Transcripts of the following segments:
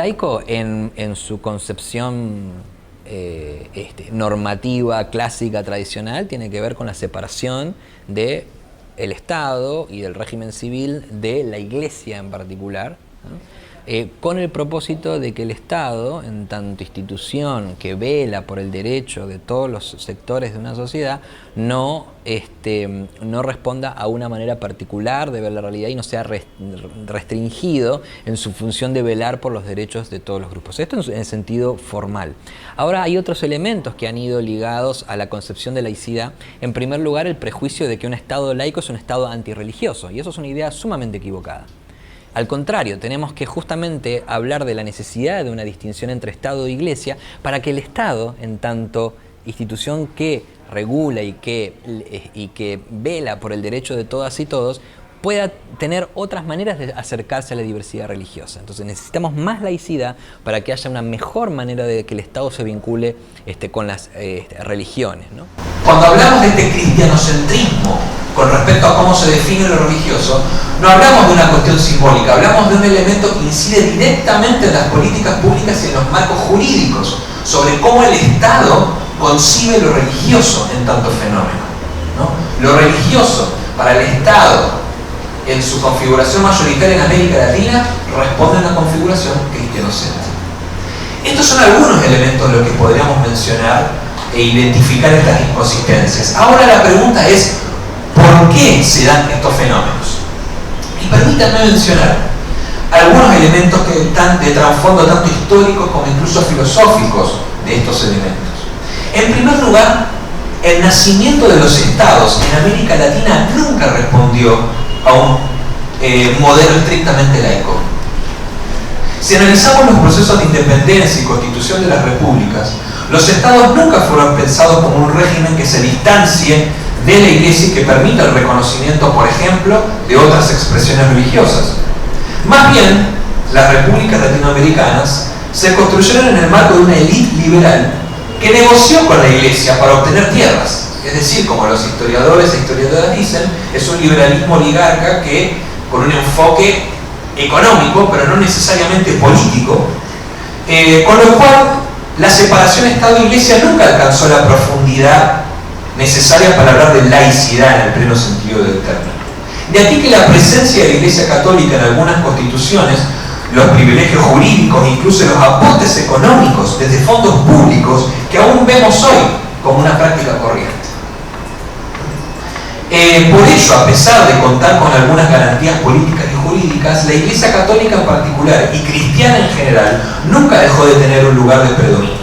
laico en su concepción normativa, clásica, tradicional, tiene que ver con la separación del Estado y del régimen civil de la Iglesia en particular, ¿no? Con el propósito de que el Estado, en tanto institución que vela por el derecho de todos los sectores de una sociedad, no responda a una manera particular de ver la realidad y no sea restringido en su función de velar por los derechos de todos los grupos. Esto en el sentido formal. Ahora hay otros elementos que han ido ligados a la concepción de laicidad. En primer lugar, el prejuicio de que un Estado laico es un Estado antirreligioso, y eso es una idea sumamente equivocada. Al contrario, tenemos que justamente hablar de la necesidad de una distinción entre Estado e Iglesia para que el Estado, en tanto institución que regula y que vela por el derecho de todas y todos, pueda tener otras maneras de acercarse a la diversidad religiosa. Entonces necesitamos más laicidad para que haya una mejor manera de que el Estado se vincule con las religiones, ¿no? Cuando hablamos de este cristianocentrismo con respecto a cómo se define lo religioso, no hablamos de una cuestión simbólica, hablamos de un elemento que incide directamente en las políticas públicas y en los marcos jurídicos, sobre cómo el Estado concibe lo religioso en tanto fenómeno, ¿no? Lo religioso para el Estado, en su configuración mayoritaria en América Latina, responde a una configuración cristianocéntrica. Estos son algunos elementos de los que podríamos mencionar e identificar estas inconsistencias. Ahora la pregunta es, ¿por qué se dan estos fenómenos? Y permítanme mencionar algunos elementos que están de trasfondo tanto históricos como incluso filosóficos de estos elementos. En primer lugar, el nacimiento de los estados en América Latina nunca respondió a un modelo estrictamente laico. Si analizamos los procesos de independencia y constitución de las repúblicas, los estados nunca fueron pensados como un régimen que se distancie de la Iglesia y que permita el reconocimiento, por ejemplo, de otras expresiones religiosas. Más bien, las repúblicas latinoamericanas se construyeron en el marco de una élite liberal que negoció con la Iglesia para obtener tierras. Es decir, como los historiadores e historiadoras dicen, es un liberalismo oligarca que, con un enfoque económico, pero no necesariamente político, con lo cual la separación Estado-Iglesia nunca alcanzó la profundidad necesaria para hablar de laicidad en el pleno sentido del término. De aquí que la presencia de la Iglesia Católica en algunas constituciones, los privilegios jurídicos, incluso los aportes económicos desde fondos públicos que aún vemos hoy como una práctica corriente. Por ello, a pesar de contar con algunas garantías políticas y jurídicas, la Iglesia Católica en particular y cristiana en general nunca dejó de tener un lugar de predominio.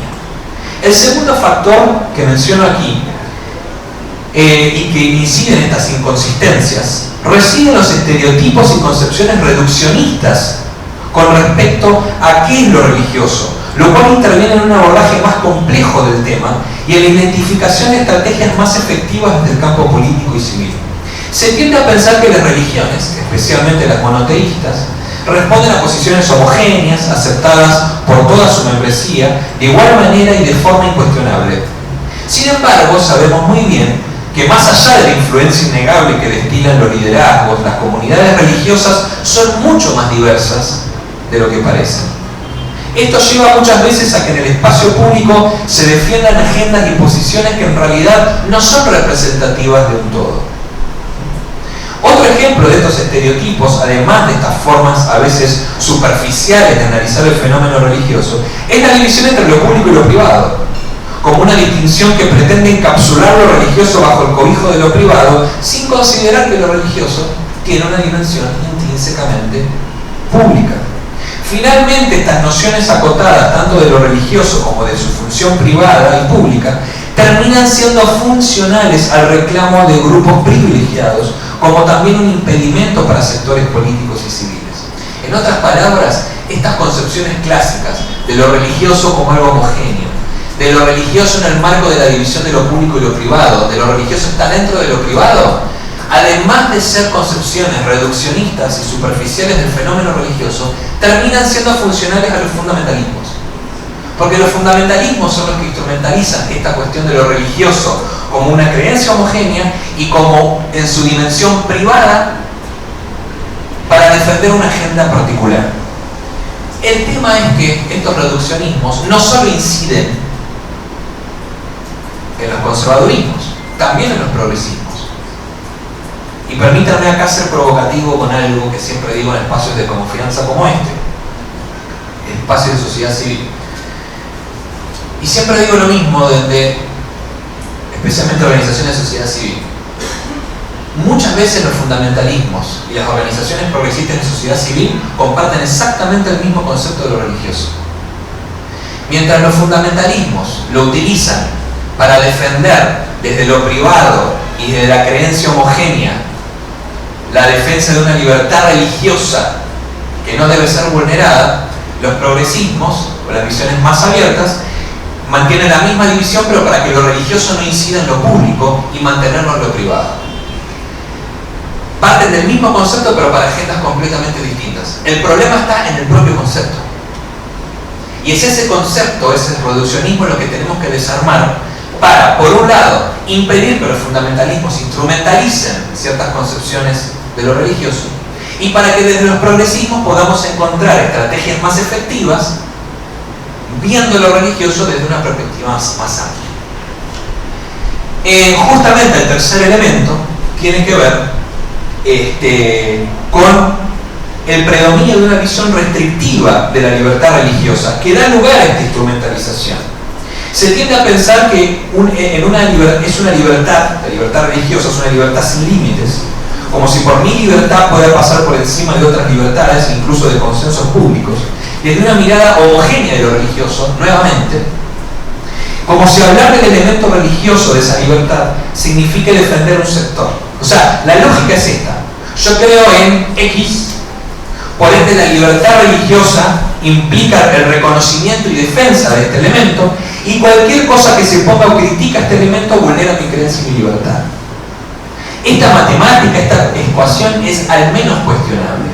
El segundo factor que menciono aquí y que incide en estas inconsistencias reside en los estereotipos y concepciones reduccionistas con respecto a qué es lo religioso, lo cual interviene en un abordaje más complejo del tema y en la identificación de estrategias más efectivas desde el campo político y civil. Se tiende a pensar que las religiones, especialmente las monoteístas, responden a posiciones homogéneas, aceptadas por toda su membresía, de igual manera y de forma incuestionable. Sin embargo, sabemos muy bien que más allá de la influencia innegable que destilan los liderazgos, las comunidades religiosas son mucho más diversas de lo que parecen. Esto lleva muchas veces a que en el espacio público se defiendan agendas y posiciones que en realidad no son representativas de un todo. Otro ejemplo de estos estereotipos, además de estas formas a veces superficiales de analizar el fenómeno religioso, es la división entre lo público y lo privado, como una distinción que pretende encapsular lo religioso bajo el cobijo de lo privado, sin considerar que lo religioso tiene una dimensión intrínsecamente pública. Finalmente, estas nociones acotadas, tanto de lo religioso como de su función privada y pública, terminan siendo funcionales al reclamo de grupos privilegiados, como también un impedimento para sectores políticos y civiles. En otras palabras, estas concepciones clásicas de lo religioso como algo homogéneo, de lo religioso en el marco de la división de lo público y lo privado, de lo religioso está dentro de lo privado, además de ser concepciones reduccionistas y superficiales del fenómeno religioso, terminan siendo funcionales a los fundamentalismos. Porque los fundamentalismos son los que instrumentalizan esta cuestión de lo religioso como una creencia homogénea y como en su dimensión privada para defender una agenda particular. El tema es que estos reduccionismos no solo inciden en los conservadurismos, también en los progresismos. Y permítanme acá ser provocativo con algo que siempre digo en espacios de confianza como este, espacios de sociedad civil. Y siempre digo lo mismo desde, especialmente organizaciones de sociedad civil. Muchas veces los fundamentalismos y las organizaciones progresistas de sociedad civil comparten exactamente el mismo concepto de lo religioso. Mientras los fundamentalismos lo utilizan para defender desde lo privado y desde la creencia homogénea la defensa de una libertad religiosa que no debe ser vulnerada, los progresismos, o las visiones más abiertas, mantienen la misma división, pero para que lo religioso no incida en lo público y mantenerlo en lo privado. Parten del mismo concepto, pero para agendas completamente distintas. El problema está en el propio concepto. Y es ese concepto, ese reduccionismo, lo que tenemos que desarmar para, por un lado, impedir que los fundamentalismos instrumentalicen ciertas concepciones de lo religioso, y para que desde los progresismos podamos encontrar estrategias más efectivas viendo lo religioso desde una perspectiva más amplia. Justamente el tercer elemento tiene que ver con el predominio de una visión restrictiva de la libertad religiosa que da lugar a esta instrumentalización. Se tiende a pensar que es una libertad, la libertad religiosa es una libertad sin límites, como si por mi libertad pueda pasar por encima de otras libertades, incluso de consensos públicos, desde una mirada homogénea de lo religioso, nuevamente, como si hablar del elemento religioso de esa libertad signifique defender un sector. O sea, la lógica es esta: yo creo en X, por ende la libertad religiosa implica el reconocimiento y defensa de este elemento, y cualquier cosa que se ponga o critica este elemento vulnera mi creencia y mi libertad. Esta matemática, esta ecuación es al menos cuestionable.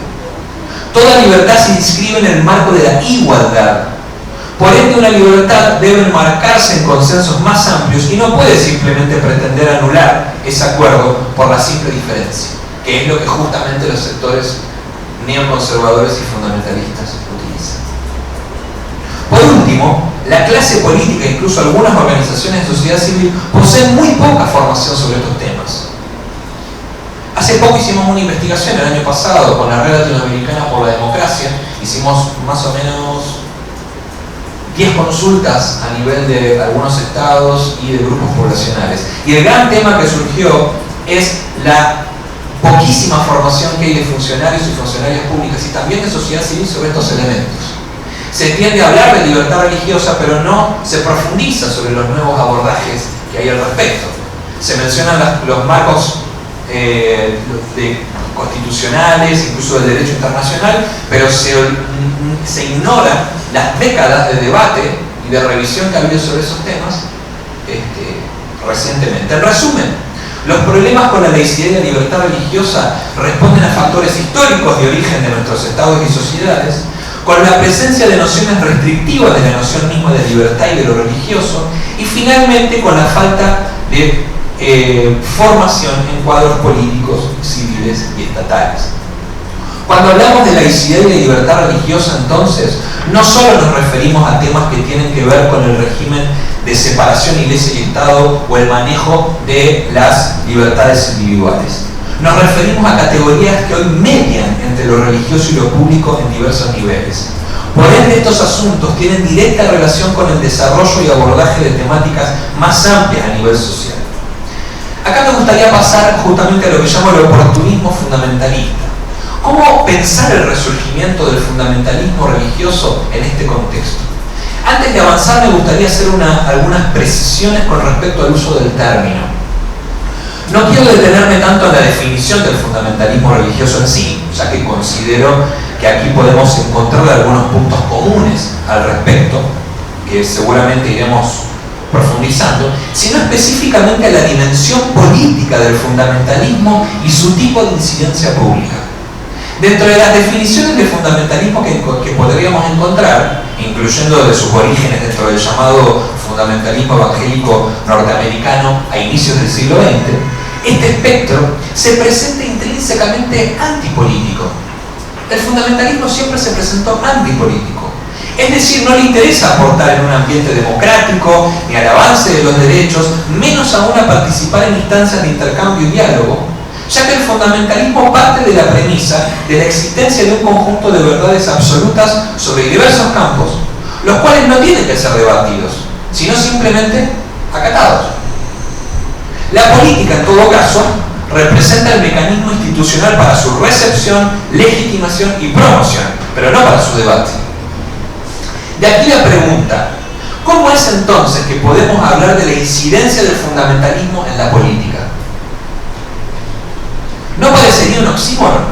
Toda libertad se inscribe en el marco de la igualdad. Por ende, una libertad debe enmarcarse en consensos más amplios y no puede simplemente pretender anular ese acuerdo por la simple diferencia, que es lo que justamente los sectores neoconservadores y fundamentalistas utilizan. Por último, la clase política, incluso algunas organizaciones de sociedad civil, poseen muy poca formación sobre estos temas. Hace poco hicimos una investigación el año pasado con la Red Latinoamericana por la Democracia. Hicimos más o menos 10 consultas a nivel de algunos estados y de grupos poblacionales. Y el gran tema que surgió es la poquísima formación que hay de funcionarios y funcionarias públicas y también de sociedad civil sobre estos elementos. Se tiende a hablar de libertad religiosa, pero no se profundiza sobre los nuevos abordajes que hay al respecto. Se mencionan los marcos constitucionales, incluso del derecho internacional, pero se ignoran las décadas de debate y de revisión que ha habido sobre esos temas recientemente. En resumen, los problemas con la laicidad y la libertad religiosa responden a factores históricos de origen de nuestros estados y sociedades, con la presencia de nociones restrictivas de la noción misma de libertad y de lo religioso, y finalmente con la falta de formación en cuadros políticos, civiles y estatales. Cuando hablamos de laicidad y de libertad religiosa, entonces, no solo nos referimos a temas que tienen que ver con el régimen de separación Iglesia y Estado o el manejo de las libertades individuales. Nos referimos a categorías que hoy median entre lo religioso y lo público en diversos niveles. Por ende, estos asuntos tienen directa relación con el desarrollo y abordaje de temáticas más amplias a nivel social. Acá me gustaría pasar justamente a lo que llamo el oportunismo fundamentalista. ¿Cómo pensar el resurgimiento del fundamentalismo religioso en este contexto? Antes de avanzar, me gustaría hacer algunas precisiones con respecto al uso del término. No quiero detenerme tanto en la definición del fundamentalismo religioso en sí, ya que considero que aquí podemos encontrar algunos puntos comunes al respecto, que seguramente iremos profundizando, sino específicamente a la dimensión política del fundamentalismo y su tipo de incidencia pública. Dentro de las definiciones de fundamentalismo que podríamos encontrar, incluyendo de sus orígenes dentro del llamado fundamentalismo evangélico norteamericano a inicios del siglo XX, este espectro se presenta intrínsecamente antipolítico. El fundamentalismo siempre se presentó antipolítico. Es decir, no le interesa aportar en un ambiente democrático, ni al avance de los derechos, menos aún a participar en instancias de intercambio y diálogo, ya que el fundamentalismo parte de la premisa de la existencia de un conjunto de verdades absolutas sobre diversos campos, los cuales no tienen que ser debatidos, sino simplemente acatados. La política, en todo caso, representa el mecanismo institucional para su recepción, legitimación y promoción, pero no para su debate. De aquí la pregunta: ¿cómo es entonces que podemos hablar de la incidencia del fundamentalismo en la política? ¿No parecería un oxímoron?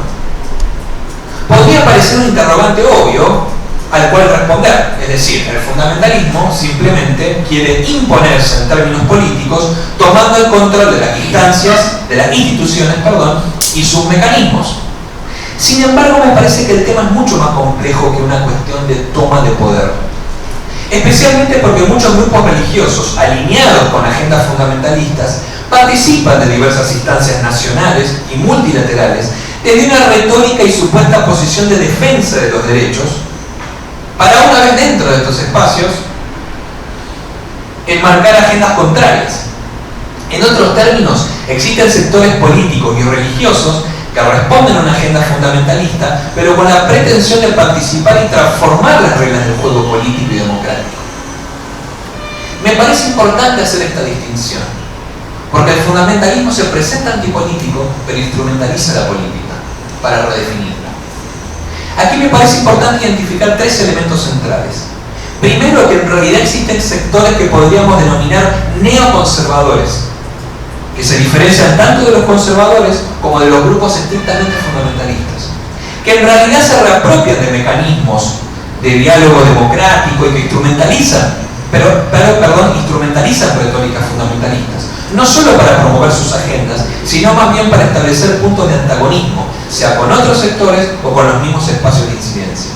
Podría parecer un interrogante obvio al cual responder, es decir, el fundamentalismo simplemente quiere imponerse en términos políticos tomando el control de las instancias, de las instituciones, y sus mecanismos. Sin embargo, me parece que el tema es mucho más complejo que una cuestión de toma de poder. Especialmente porque muchos grupos religiosos alineados con agendas fundamentalistas participan de diversas instancias nacionales y multilaterales desde una retórica y supuesta posición de defensa de los derechos, para una vez dentro de estos espacios enmarcar agendas contrarias. En otros términos, existen sectores políticos y religiosos que responden a una agenda fundamentalista, pero con la pretensión de participar y transformar las reglas del juego político y democrático. Me parece importante hacer esta distinción, porque el fundamentalismo se presenta antipolítico, pero instrumentaliza la política para redefinirla. Aquí me parece importante identificar tres elementos centrales. Primero, que en realidad existen sectores que podríamos denominar neoconservadores, que se diferencian tanto de los conservadores como de los grupos estrictamente fundamentalistas, que en realidad se reapropian de mecanismos de diálogo democrático y que instrumentalizan retóricas fundamentalistas, no solo para promover sus agendas, sino más bien para establecer puntos de antagonismo, sea con otros sectores o con los mismos espacios de incidencia.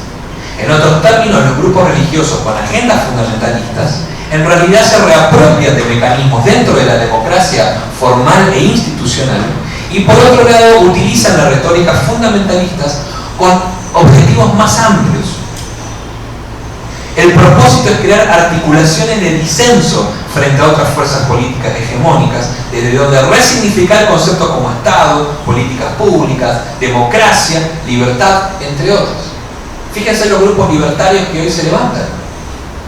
En otros términos, los grupos religiosos con agendas fundamentalistas en realidad se reapropian de mecanismos dentro de la democracia formal e institucional, y por otro lado utilizan las retóricas fundamentalistas con objetivos más amplios. El propósito es crear articulaciones de disenso frente a otras fuerzas políticas hegemónicas, desde donde resignificar conceptos como Estado, políticas públicas, democracia, libertad, entre otros. Fíjense los grupos libertarios que hoy se levantan,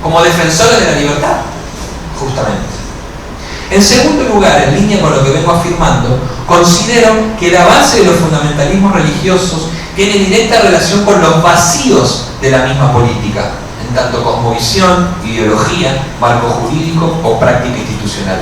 como defensores de la libertad, justamente. En segundo lugar, en línea con lo que vengo afirmando, considero que el avance de los fundamentalismos religiosos tiene directa relación con los vacíos de la misma política, en tanto cosmovisión, ideología, marco jurídico o práctica institucional.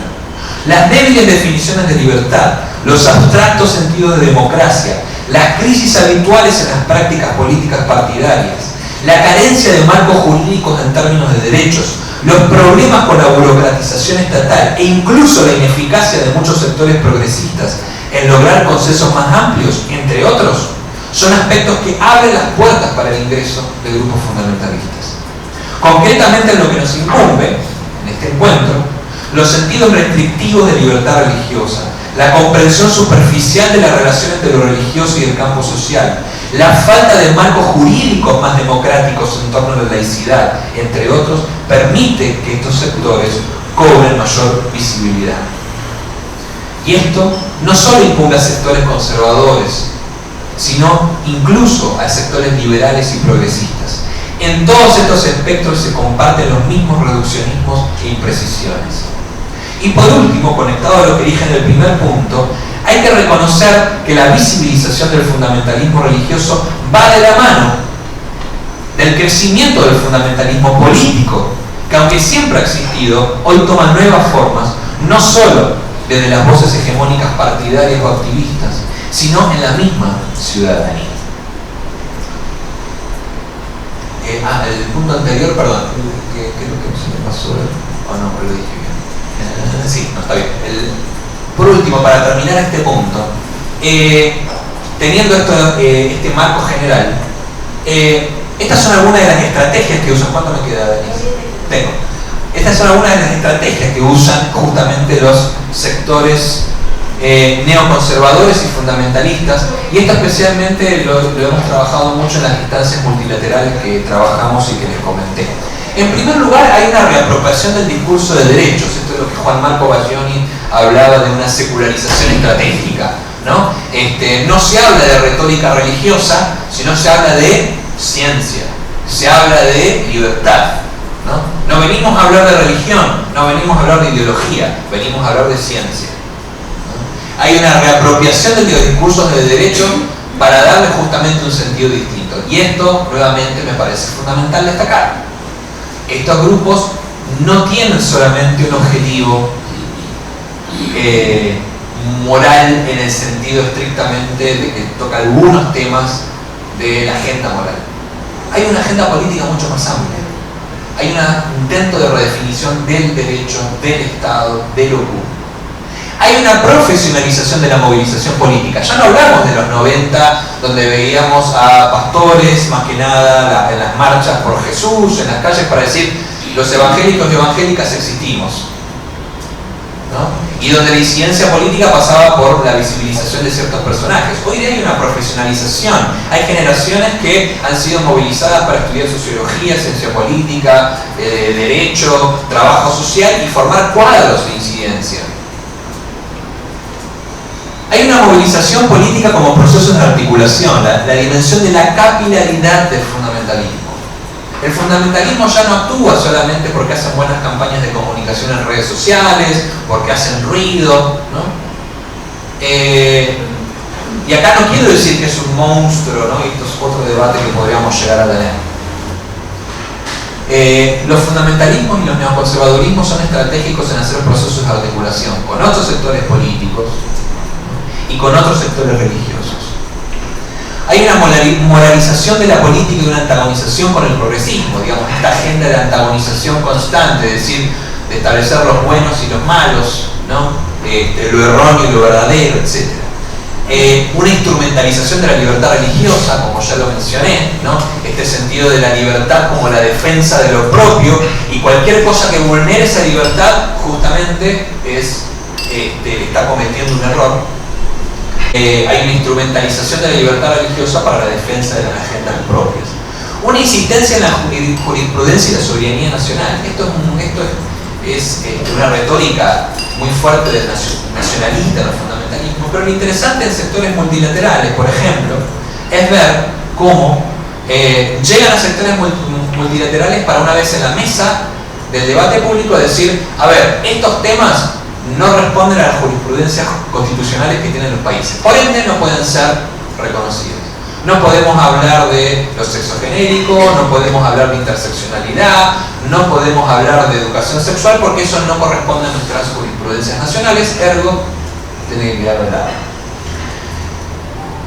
Las débiles definiciones de libertad, los abstractos sentidos de democracia, las crisis habituales en las prácticas políticas partidarias, la carencia de marcos jurídicos en términos de derechos, los problemas con la burocratización estatal e incluso la ineficacia de muchos sectores progresistas en lograr consensos más amplios, entre otros, son aspectos que abren las puertas para el ingreso de grupos fundamentalistas. Concretamente, en lo que nos incumbe en este encuentro, los sentidos restrictivos de libertad religiosa, la comprensión superficial de la relación entre lo religioso y el campo social, la falta de marcos jurídicos más democráticos en torno a la laicidad, entre otros, permite que estos sectores cobren mayor visibilidad. Y esto no solo incumbe a sectores conservadores, sino incluso a sectores liberales y progresistas. En todos estos espectros se comparten los mismos reduccionismos e imprecisiones. Y por último, conectado a lo que dije en el primer punto, hay que reconocer que la visibilización del fundamentalismo religioso va de la mano del crecimiento del fundamentalismo político, que aunque siempre ha existido, hoy toma nuevas formas, no solo desde las voces hegemónicas partidarias o activistas, sino en la misma ciudadanía. El punto anterior, perdón, ¿qué es lo que se me pasó? ¿O no? Lo dije bien. Sí, no, está bien. Por último, para terminar este punto, teniendo este marco general, estas son algunas de las estrategias que usan. ¿Cuánto me queda, Denise? Tengo. Estas son algunas de las estrategias que usan justamente los sectores neoconservadores y fundamentalistas, y esto especialmente lo hemos trabajado mucho en las instancias multilaterales que trabajamos y que les comenté. En primer lugar, hay una reapropiación del discurso de derechos. Esto es lo que Juan Marco Baglioni hablaba de una secularización estratégica, ¿no? No se habla de retórica religiosa, sino se habla de ciencia, se habla de libertad, ¿no? No venimos a hablar de religión, no venimos a hablar de ideología, venimos a hablar de ciencia, ¿no? Hay una reapropiación de los discursos de derecho para darle justamente un sentido distinto. Y esto, nuevamente, me parece fundamental destacar. Estos grupos no tienen solamente un objetivo moral en el sentido estrictamente de que toca algunos temas de la agenda moral. Hay una agenda política mucho más amplia. Hay un intento de redefinición del derecho, del Estado, de lo público. Hay una profesionalización de la movilización política. Ya no hablamos de los 90, donde veíamos a pastores, más que nada, en las marchas por Jesús, en las calles, para decir, los evangélicos y evangélicas existimos, ¿no? Y donde la incidencia política pasaba por la visibilización de ciertos personajes. Hoy día hay una profesionalización. Hay generaciones que han sido movilizadas para estudiar sociología, ciencia política, derecho, trabajo social y formar cuadros de incidencia. Hay una movilización política como proceso de articulación, la dimensión de la capilaridad del fundamentalismo. El fundamentalismo ya no actúa solamente porque hacen buenas campañas de comunicación en redes sociales, porque hacen ruido, ¿no? Y acá no quiero decir que es un monstruo, ¿no? Y esto es otro debate que podríamos llegar a tener. Los fundamentalismos y los neoconservadurismos son estratégicos en hacer procesos de articulación con otros sectores políticos y con otros sectores religiosos. Hay una moralización de la política y una antagonización con el progresismo, digamos, esta agenda de antagonización constante, es decir, de establecer los buenos y los malos, ¿no? Lo erróneo y lo verdadero, etc. Una instrumentalización de la libertad religiosa, como ya lo mencioné, ¿no? Este sentido de la libertad como la defensa de lo propio, y cualquier cosa que vulnere esa libertad justamente está cometiendo un error. Hay una instrumentalización de la libertad religiosa para la defensa de las agendas propias. Una insistencia en la jurisprudencia y la soberanía nacional. Esto es una retórica muy fuerte del nacionalista, del fundamentalismo, pero lo interesante en sectores multilaterales, por ejemplo, es ver cómo llegan a sectores multilaterales para una vez en la mesa del debate público decir, a ver, estos temas no responden a las jurisprudencias constitucionales que tienen los países. Por ende, no pueden ser reconocidos. No podemos hablar de los sexos genéricos, no podemos hablar de interseccionalidad, no podemos hablar de educación sexual porque eso no corresponde a nuestras jurisprudencias nacionales, ergo, tiene que quedar de lado.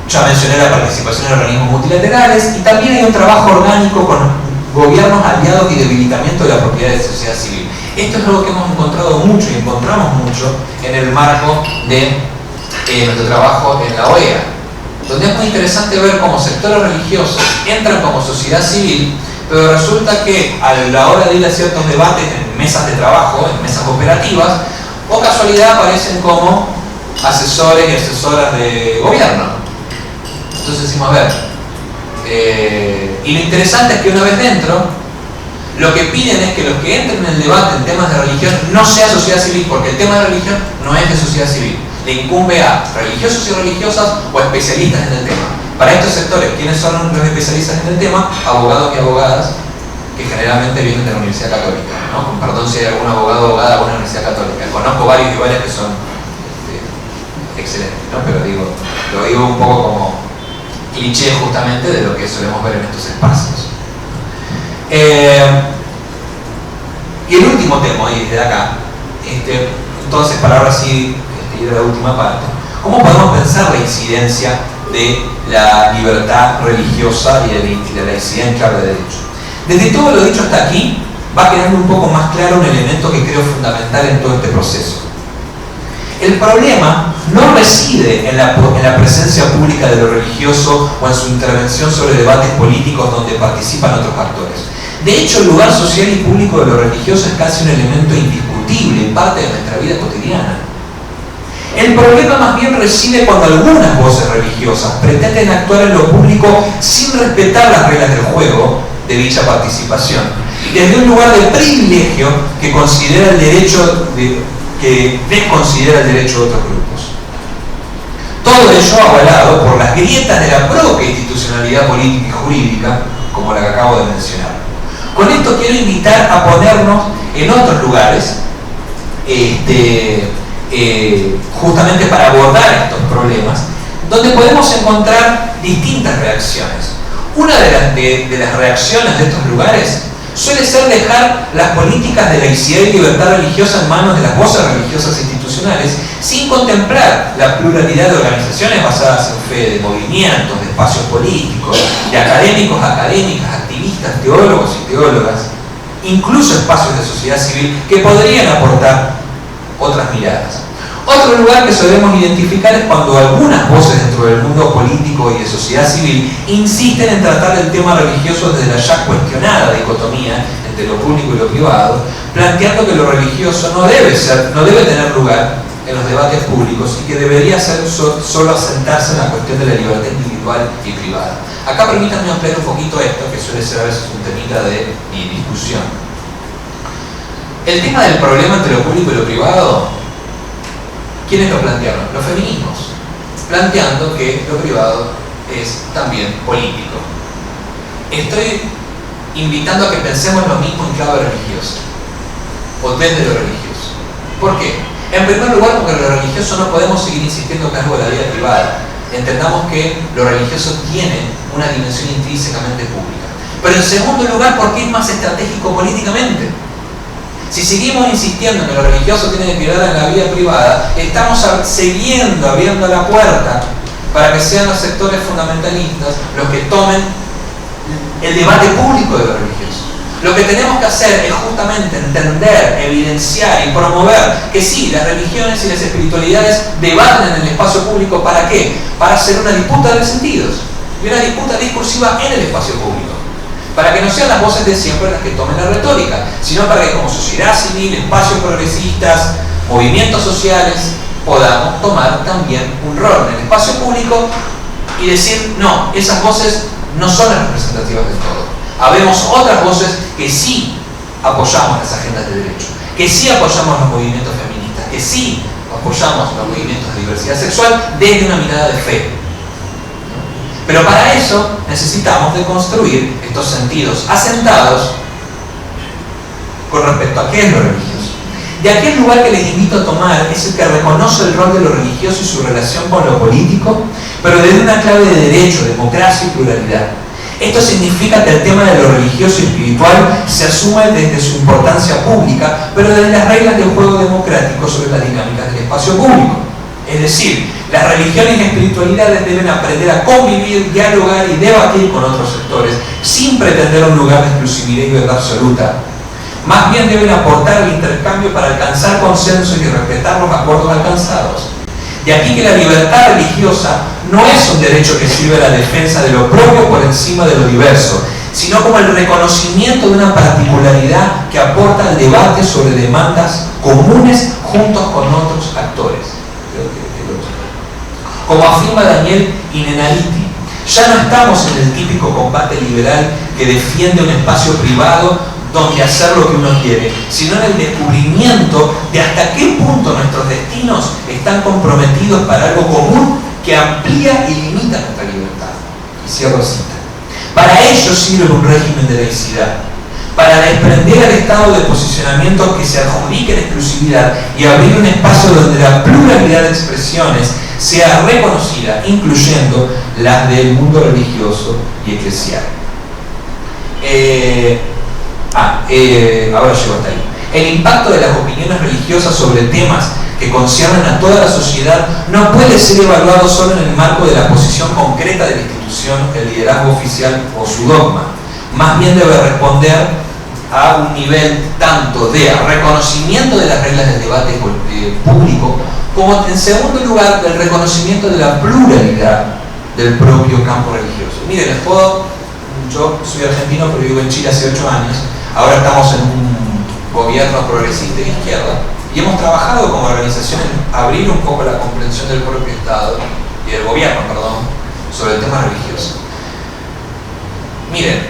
Ya mencioné la participación en organismos multilaterales y también hay un trabajo orgánico con gobiernos aliados y debilitamiento de la propiedad de sociedad civil. Esto es algo que hemos encontrado mucho y encontramos mucho en el marco de nuestro trabajo en la OEA, donde es muy interesante ver cómo sectores religiosos entran como sociedad civil, pero resulta que a la hora de ir a ciertos debates en mesas de trabajo, en mesas operativas, o casualidad aparecen como asesores y asesoras de gobierno. Entonces decimos, a ver, y lo interesante es que una vez dentro, lo que piden es que los que entren en el debate en temas de religión no sea sociedad civil, porque el tema de religión no es de sociedad civil. Le incumbe a religiosos y religiosas o especialistas en el tema. Para estos sectores, ¿quiénes son los especialistas en el tema? Abogados y abogadas que generalmente vienen de la Universidad Católica, ¿no? Con perdón si hay algún abogado o abogada de una Universidad Católica. Conozco varios y varias que son excelentes, ¿no? Pero lo digo un poco como cliché justamente de lo que solemos ver en estos espacios. Y el último tema, y desde acá, entonces para ahora sí ir a la última parte, ¿cómo podemos pensar la incidencia de la libertad religiosa y de la incidencia del derecho? Desde todo lo dicho hasta aquí, va quedando un poco más claro un elemento que creo fundamental en todo este proceso. El problema no reside en la presencia pública de lo religioso o en su intervención sobre debates políticos donde participan otros actores. De hecho, el lugar social y público de lo religioso es casi un elemento indiscutible en parte de nuestra vida cotidiana. El problema más bien reside cuando algunas voces religiosas pretenden actuar en lo público sin respetar las reglas del juego de dicha participación, desde un lugar de privilegio que considera el derecho que desconsidera el derecho de otros grupos. Todo ello avalado por las grietas de la propia institucionalidad política y jurídica, como la que acabo de mencionar. Con esto quiero invitar a ponernos en otros lugares, justamente para abordar estos problemas, donde podemos encontrar distintas reacciones. Una de las reacciones de estos lugares suele ser dejar las políticas de laicidad y libertad religiosa en manos de las voces religiosas institucionales, sin contemplar la pluralidad de organizaciones basadas en fe, de movimientos, de espacios políticos, de académicos, académicas, activistas, teólogos y teólogas, incluso espacios de sociedad civil que podrían aportar otras miradas. Otro lugar que solemos identificar es cuando algunas voces dentro del mundo político y de sociedad civil insisten en tratar el tema religioso desde la ya cuestionada dicotomía entre lo público y lo privado, planteando que lo religioso no debe tener lugar en los debates públicos y que debería ser solo asentarse en la cuestión de la libertad individual y privada. Acá permítanme ampliar un poquito esto, que suele ser a veces un temita de discusión. El tema del problema entre lo público y lo privado, ¿quiénes lo plantearon? Los feminismos, planteando que lo privado es también político. Estoy invitando a que pensemos lo mismo en clave religiosa, o desde lo religioso. ¿Por qué? En primer lugar, porque lo religioso no podemos seguir insistiendo que es algo de la vida privada. Entendamos que lo religioso tiene una dimensión intrínsecamente pública. Pero en segundo lugar, porque es más estratégico políticamente. Si seguimos insistiendo en que lo religioso tiene que quedar en la vida privada, estamos abriendo la puerta para que sean los sectores fundamentalistas los que tomen el debate público de lo religioso. Lo que tenemos que hacer es justamente entender, evidenciar y promover que sí, las religiones y las espiritualidades debaten en el espacio público. ¿Para qué? Para hacer una disputa de sentidos y una disputa discursiva en el espacio público. Para que no sean las voces de siempre las que tomen la retórica, sino para que como sociedad civil, espacios progresistas, movimientos sociales, podamos tomar también un rol en el espacio público y decir, no, esas voces no son las representativas de todo. Habemos otras voces que sí apoyamos las agendas de derecho, que sí apoyamos los movimientos feministas, que sí apoyamos los movimientos de diversidad sexual desde una mirada de fe. Pero para eso necesitamos de construir estos sentidos asentados con respecto a qué es lo religioso. De aquel lugar que les invito a tomar es el que reconoce el rol de lo religioso y su relación con lo político, pero desde una clave de derecho, democracia y pluralidad. Esto significa que el tema de lo religioso y espiritual se asume desde su importancia pública, pero desde las reglas del juego democrático sobre las dinámicas del espacio público. Es decir, las religiones y espiritualidades deben aprender a convivir, dialogar y debatir con otros sectores, sin pretender un lugar de exclusividad y verdad absoluta. Más bien deben aportar al intercambio para alcanzar consensos y respetar los acuerdos alcanzados. De aquí que la libertad religiosa no es un derecho que sirve a la defensa de lo propio por encima de lo diverso, sino como el reconocimiento de una particularidad que aporta al debate sobre demandas comunes juntos con otros actores. Como afirma Daniel Innerarity, ya no estamos en el típico combate liberal que defiende un espacio privado donde hacer lo que uno quiere, sino en el descubrimiento de hasta qué punto nuestros destinos están comprometidos para algo común que amplía y limita nuestra libertad. Y cierro cita. Para ello sirve un régimen de laicidad, para desprender al estado de posicionamientos que se adjudiquen exclusividad y abrir un espacio donde la pluralidad de expresiones sea reconocida, incluyendo las del mundo religioso y eclesial. Ahora llego hasta ahí. El impacto de las opiniones religiosas sobre temas que conciernen a toda la sociedad no puede ser evaluado solo en el marco de la posición concreta de la institución, el liderazgo oficial o su dogma. Más bien debe responder a un nivel tanto de reconocimiento de las reglas del debate público, como en segundo lugar del reconocimiento de la pluralidad del propio campo religioso. Miren, yo soy argentino pero vivo en Chile hace 8 años, ahora estamos en un gobierno progresista y de izquierda, y Y hemos trabajado como organización en abrir un poco la comprensión del propio Estado y del gobierno, perdón, sobre el tema religioso. Miren,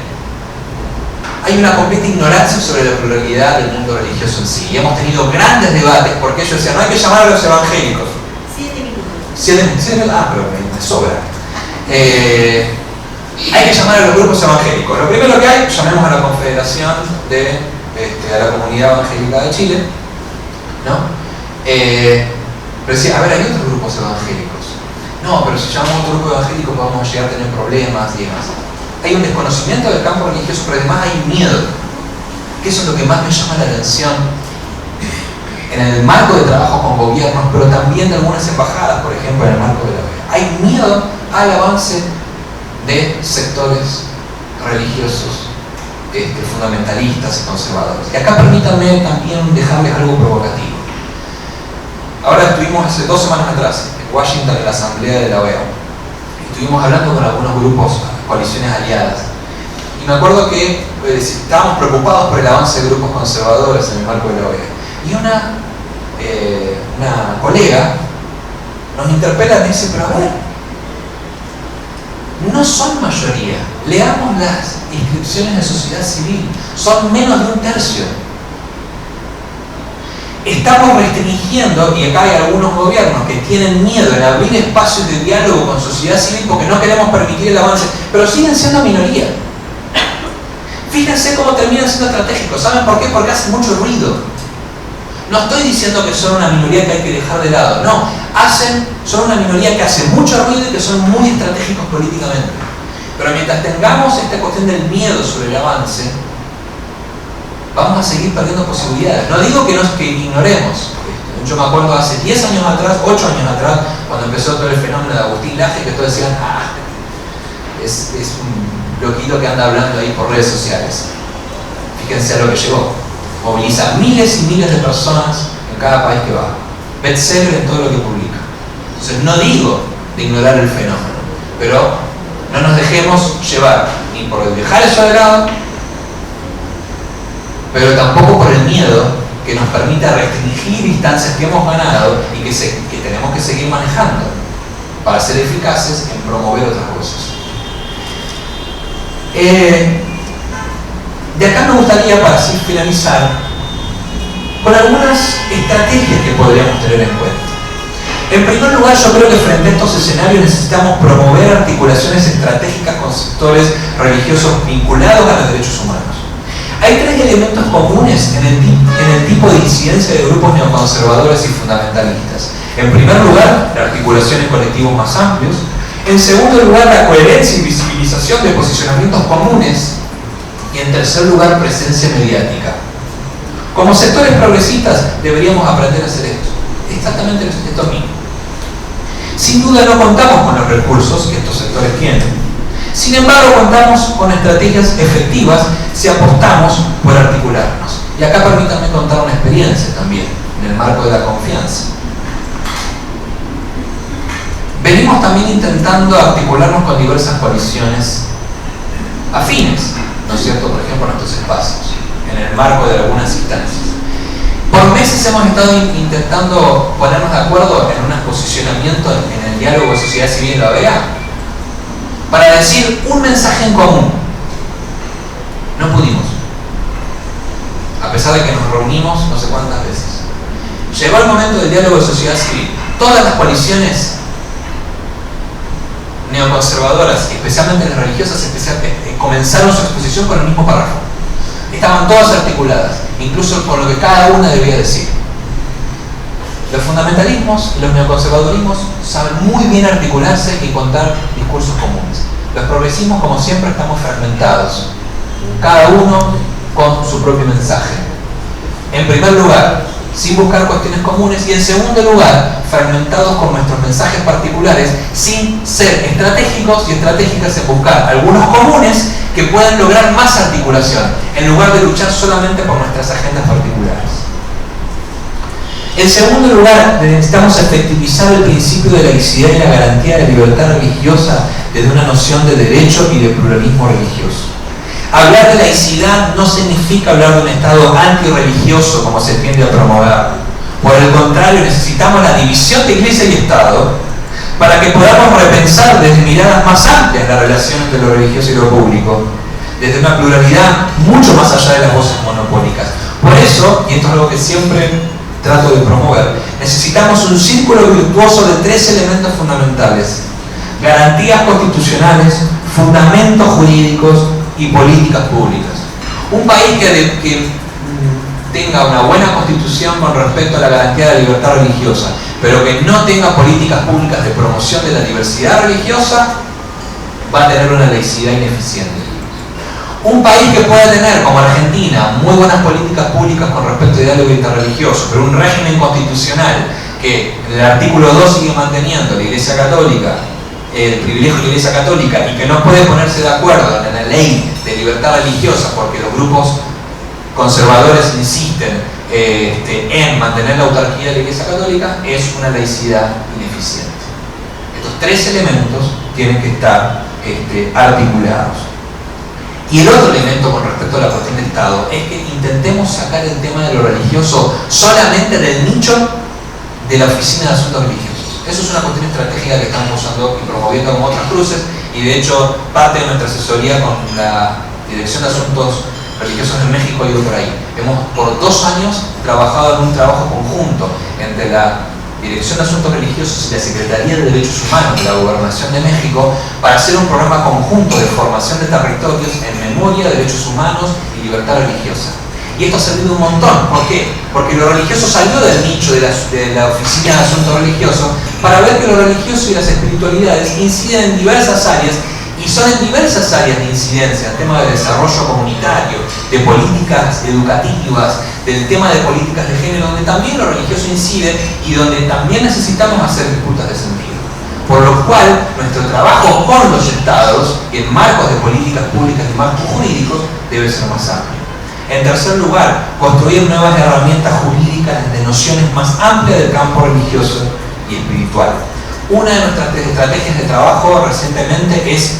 hay una completa ignorancia sobre la pluralidad del mundo religioso en sí. Y hemos tenido grandes debates porque ellos decían, no hay que llamar a los evangélicos. 7 minutos. Pero me sobra. Hay que llamar a los grupos evangélicos. Lo primero que hay, llamemos a la Confederación a la Comunidad Evangélica de Chile, ¿no? Pero decía, a ver, hay otros grupos evangélicos. No, pero si llamamos a otro grupo evangélico podemos llegar a tener problemas y demás. Hay un desconocimiento del campo religioso, pero además hay miedo. Que eso es lo que más me llama la atención en el marco de trabajo con gobiernos, pero también de algunas embajadas, por ejemplo, en el marco de la OEA. Hay miedo al avance de sectores religiosos fundamentalistas y conservadores. Y acá permítanme también dejarles algo provocativo. Ahora estuvimos hace 2 semanas atrás en Washington en la asamblea de la OEA. Estuvimos hablando con algunos grupos, coaliciones aliadas. Y me acuerdo que estábamos preocupados por el avance de grupos conservadores en el marco de la OEA. Y una colega nos interpela y dice, pero a ver, no son mayoría. Leamos las inscripciones de sociedad civil. Son menos de 1/3. Estamos restringiendo, y acá hay algunos gobiernos que tienen miedo en abrir espacios de diálogo con sociedad civil porque no queremos permitir el avance, pero siguen siendo minoría. Fíjense cómo terminan siendo estratégicos. ¿Saben por qué? Porque hacen mucho ruido. No estoy diciendo que son una minoría que hay que dejar de lado, no. Son una minoría que hace mucho ruido y que son muy estratégicos políticamente. Pero mientras tengamos esta cuestión del miedo sobre el avance, vamos a seguir perdiendo posibilidades. No digo que ignoremos. Yo me acuerdo hace 10 años atrás, 8 años atrás, cuando empezó todo el fenómeno de Agustín Laje, que todos decían, es un loquito que anda hablando ahí por redes sociales. Fíjense a lo que llegó. Moviliza miles y miles de personas en cada país que va. Bestseller en todo lo que publica. Entonces no digo de ignorar el fenómeno, pero no nos dejemos llevar ni por dejar eso de lado, pero tampoco por el miedo que nos permita restringir instancias que hemos ganado y que tenemos que seguir manejando para ser eficaces en promover otras cosas. De acá me gustaría, para así finalizar, con algunas estrategias que podríamos tener en cuenta. En primer lugar, yo creo que frente a estos escenarios necesitamos promover articulaciones estratégicas con sectores religiosos vinculados a los derechos humanos. Hay 3 elementos comunes en el tipo de incidencia de grupos neoconservadores y fundamentalistas. En primer lugar, la articulación en colectivos más amplios. En segundo lugar, la coherencia y visibilización de posicionamientos comunes. Y en tercer lugar, presencia mediática. Como sectores progresistas deberíamos aprender a hacer esto. Exactamente esto mismo. Sin duda no contamos con los recursos que estos sectores tienen. Sin embargo, contamos con estrategias efectivas si apostamos por articularnos. Y acá permítanme contar una experiencia también, en el marco de la confianza. Venimos también intentando articularnos con diversas coaliciones afines, ¿no es cierto? Por ejemplo, en estos espacios, en el marco de algunas instancias. Por meses hemos estado intentando ponernos de acuerdo en un posicionamiento en el diálogo de sociedad civil en la OEA para decir un mensaje en común. No pudimos, a pesar de que nos reunimos no sé cuántas veces. Llegó el momento del diálogo de sociedad civil. Todas las coaliciones neoconservadoras, especialmente las religiosas, comenzaron su exposición con el mismo párrafo. Estaban todas articuladas, incluso por lo que cada una debía decir. Los fundamentalismos y los neoconservadorismos saben muy bien articularse y contar discursos comunes. Los progresismos, como siempre, estamos fragmentados, cada uno con su propio mensaje. En primer lugar, sin buscar cuestiones comunes, y en segundo lugar, fragmentados con nuestros mensajes particulares, sin ser estratégicos y estratégicas en buscar algunos comunes que puedan lograr más articulación, en lugar de luchar solamente por nuestras agendas particulares. En segundo lugar, necesitamos efectivizar el principio de laicidad y la garantía de la libertad religiosa desde una noción de derecho y de pluralismo religioso. Hablar de laicidad no significa hablar de un Estado antirreligioso como se tiende a promover, Por el contrario, necesitamos la división de Iglesia y Estado para que podamos repensar desde miradas más amplias la relación entre lo religioso y lo público, desde una pluralidad mucho más allá de las voces monopólicas. Por eso, y esto es algo que siempre trato de promover, necesitamos un círculo virtuoso de 3 elementos fundamentales: garantías constitucionales, fundamentos jurídicos y políticas públicas. Un país que tenga una buena constitución con respecto a la garantía de la libertad religiosa, pero que no tenga políticas públicas de promoción de la diversidad religiosa, va a tener una laicidad ineficiente. Un país que pueda tener, como Argentina, muy buenas políticas públicas con respecto al diálogo interreligioso, pero un régimen constitucional que en el artículo 2 sigue manteniendo la Iglesia Católica, el privilegio de la Iglesia Católica, y que no puede ponerse de acuerdo en la ley de libertad religiosa porque los grupos conservadores insisten en mantener la autarquía de la Iglesia Católica, es una laicidad ineficiente. Estos 3 elementos tienen que estar articulados. Y el otro elemento con respecto a la cuestión de Estado es que intentemos sacar el tema de lo religioso solamente del nicho de la Oficina de Asuntos Religiosos. Eso es una cuestión estratégica que estamos usando y promoviendo como otras cruces, y de hecho parte de nuestra asesoría con la Dirección de Asuntos Religiosos en México ha ido por ahí. Hemos por 2 años trabajado en un trabajo conjunto entre la Dirección de Asuntos Religiosos y la Secretaría de Derechos Humanos de la Gobernación de México para hacer un programa conjunto de formación de territorios en memoria, derechos humanos y libertad religiosa. Y esto ha servido un montón. ¿Por qué? Porque lo religioso salió del nicho de la Oficina de Asuntos Religiosos para ver que lo religioso y las espiritualidades inciden en diversas áreas, y son en diversas áreas de incidencia: el tema del desarrollo comunitario, de políticas educativas, del tema de políticas de género, donde también lo religioso incide y donde también necesitamos hacer disputas de sentido. Por lo cual, nuestro trabajo con los estados, en marcos de políticas públicas y marcos jurídicos, debe ser más amplio. En tercer lugar, construir nuevas herramientas jurídicas de nociones más amplias del campo religioso y espiritual. Una de nuestras estrategias de trabajo recientemente es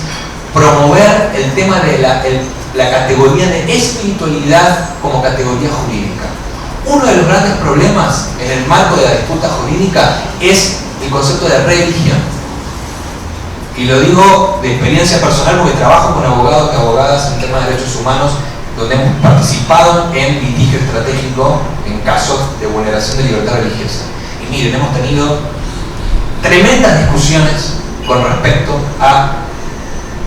promover el tema de la categoría de espiritualidad como categoría jurídica. Uno de los grandes problemas en el marco de la disputa jurídica es el concepto de religión. Y lo digo de experiencia personal porque trabajo con abogados y abogadas en temas de derechos humanos, donde hemos participado en litigio estratégico en casos de vulneración de libertad religiosa. Y miren, hemos tenido tremendas discusiones con respecto a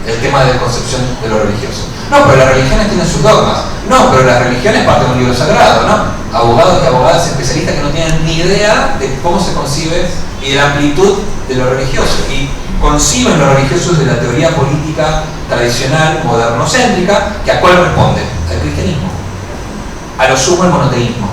el tema de concepción de lo religioso. No, pero las religiones tienen sus dogmas. No, pero las religiones parten de un libro sagrado, ¿no? Abogados y abogadas especialistas que no tienen ni idea de cómo se concibe y de la amplitud de lo religioso. Y conciben lo religioso desde la teoría política tradicional, modernocéntrica, que a cuál responde: al cristianismo, a lo sumo el monoteísmo.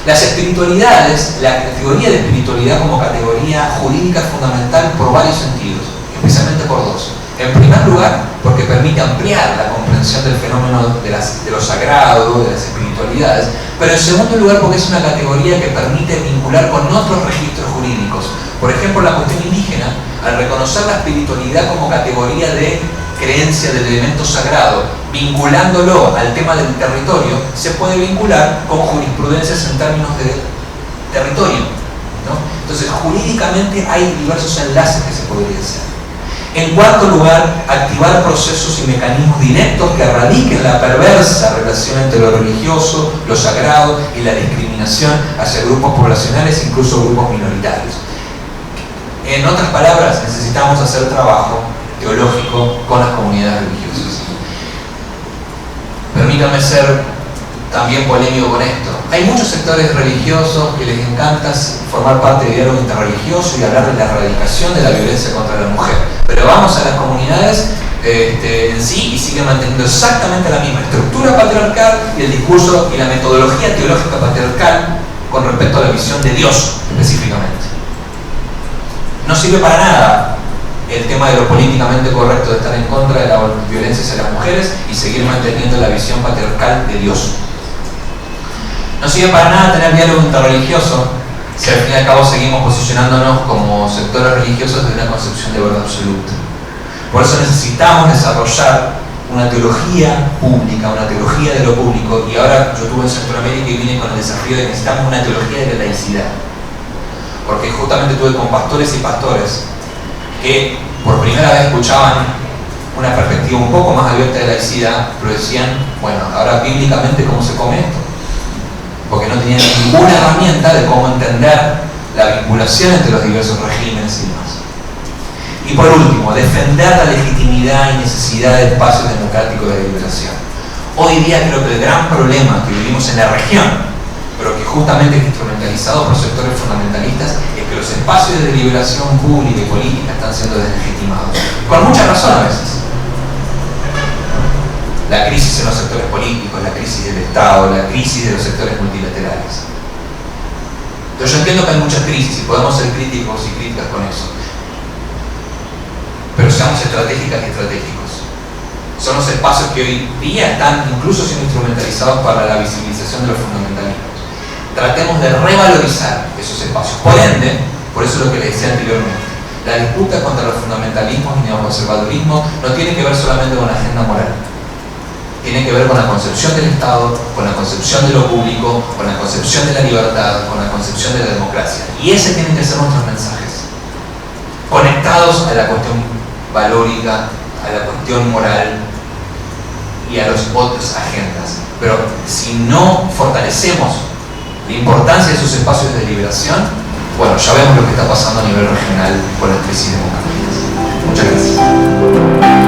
Las espiritualidades, la categoría de espiritualidad como categoría jurídica es fundamental por varios sentidos, especialmente por 2. En primer lugar, porque permite ampliar la comprensión del fenómeno de lo sagrado, de las espiritualidades, pero en segundo lugar porque es una categoría que permite vincular con otros registros jurídicos. Por ejemplo, la cuestión indígena, al reconocer la espiritualidad como categoría de creencia del elemento sagrado, vinculándolo al tema del territorio, se puede vincular con jurisprudencias en términos de territorio, ¿no? Entonces, jurídicamente hay diversos enlaces que se podrían hacer. En cuarto lugar, activar procesos y mecanismos directos que erradiquen la perversa relación entre lo religioso, lo sagrado y la discriminación hacia grupos poblacionales, incluso grupos minoritarios. En otras palabras, necesitamos hacer trabajo teológico con las comunidades religiosas. Permítanme ser también polémico con esto. Hay muchos sectores religiosos que les encanta formar parte de diálogo interreligioso y hablar de la erradicación de la violencia contra la mujer. Pero vamos a las comunidades en sí y siguen manteniendo exactamente la misma estructura patriarcal y el discurso y la metodología teológica patriarcal con respecto a la visión de Dios específicamente. No sirve para nada el tema de lo políticamente correcto de estar en contra de la violencia hacia las mujeres y seguir manteniendo la visión patriarcal de Dios. No sirve para nada tener diálogo interreligioso si al fin y al cabo seguimos posicionándonos como sectores religiosos desde una concepción de verdad absoluta. Por eso necesitamos desarrollar una teología pública, una teología de lo público, y ahora yo estuve en Centroamérica y vine con el desafío de que necesitamos una teología de la laicidad. Porque justamente tuve con pastores y pastores que por primera vez escuchaban una perspectiva un poco más abierta de la laicidad, pero decían, bueno, ahora bíblicamente ¿cómo se come esto? Porque no tenían ninguna herramienta de cómo entender la vinculación entre los diversos regímenes y demás. Y por último, defender la legitimidad y necesidad de espacios democráticos de liberación. Hoy día creo que el gran problema que vivimos en la región, pero que justamente es instrumentalizado por sectores fundamentalistas, es que los espacios de liberación pública y política están siendo deslegitimados. Con mucha razón a veces. La crisis en los sectores políticos, la crisis del Estado, la crisis de los sectores multilaterales. Entonces yo entiendo que hay muchas crisis y podemos ser críticos y críticas con eso. Pero seamos estratégicas y estratégicos. Son los espacios que hoy día están incluso siendo instrumentalizados para la visibilización de los fundamentalismos. Tratemos de revalorizar esos espacios. Por ende, por eso es lo que les decía anteriormente, la disputa contra los fundamentalismos y neoconservadurismo no tiene que ver solamente con la agenda moral. Tiene que ver con la concepción del Estado, con la concepción de lo público, con la concepción de la libertad, con la concepción de la democracia. Y ese tienen que ser nuestros mensajes, conectados a la cuestión valórica, a la cuestión moral y a las otras agendas. Pero si no fortalecemos la importancia de esos espacios de liberación, bueno, ya vemos lo que está pasando a nivel regional con las crisis democráticas. Muchas gracias.